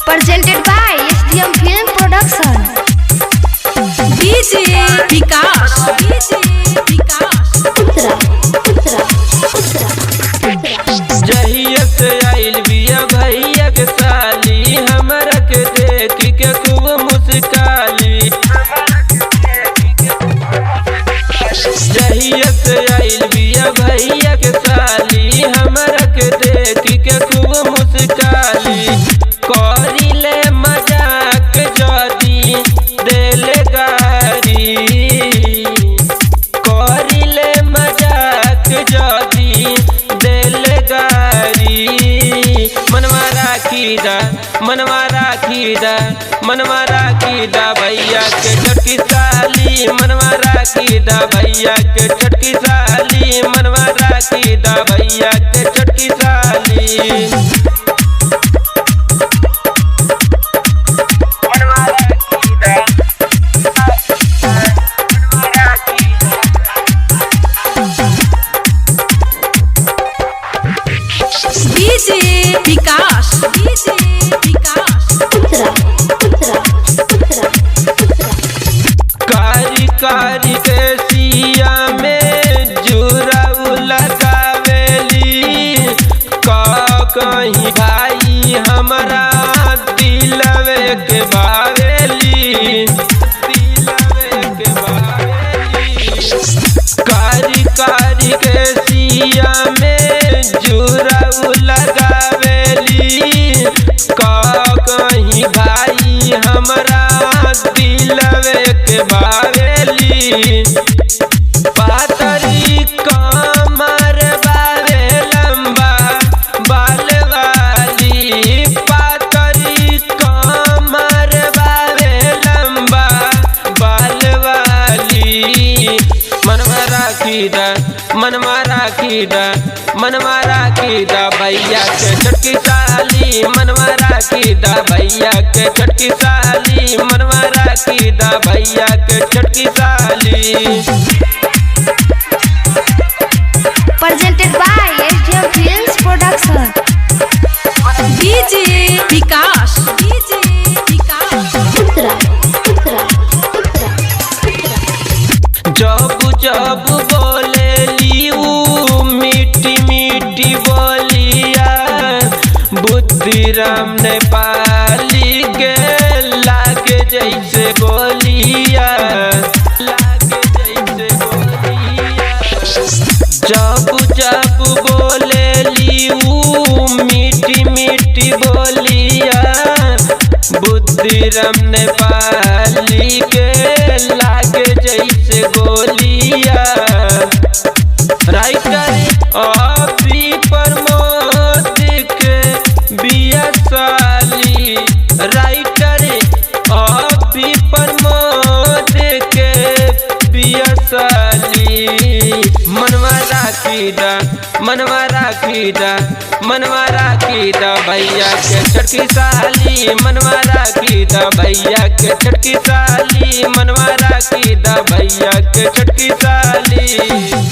Presented by SDM Film Production. DJ Vikas. जहिया से आइल बिया भैया के साली हमरा के देख के खूब मुस्काली। जहिया से आइल बिया भैया के साली हमरा के देख के खूब मुस्काली। करिले मजाक जदी देले गारी, करिले मजाक जदी देले गारी। मनवा राखीदा भैया के छोटकी साली, मनवा राखीदा भैया के छोटकी साली, मनवा राखीदा भैया के छोटकी साली। DJ Vikas. कारी कारी के सिया में जुराऊ लगावेली। कहीं भाई हमरा दिलवे के बावेली, दिलवे के बावेली। कारी कारी के सिया में जुराऊ लगावेली। कहीं भाई हमरा दिलवे के बावेली। पातरी कमर बावे लंबा बाल वाली, पातरी कमर बावे लंबा बाल वाली। मनवा राखीदा भैया के छोटकी साली, मनवा राखीदा भैया के छोटकी साली, मनवा राखीदा भैया के छोटकी साली। Presented by SDM Films Production. DJ Vikas. जब बोलेली ऊ मीठी मीठी बोलिया, बुद्धिराम नेपाली के लागे जैसे बोलिया, लागे जैसे बोलिया। जब बोलेली ऊ मीठी मीठी बोलिया, बुद्धिराम नेपाली के लागे जैसे गोलिया। राइटर अभी प्रमोद के बिया साली, राइटर अभी प्रमोद के बिया साली। मनवा राखीदा भैया के छोटकी साली, मनवा राखीदा भैया के छोटकी साली, मनवा राखीदा भैया के छोटकी साली।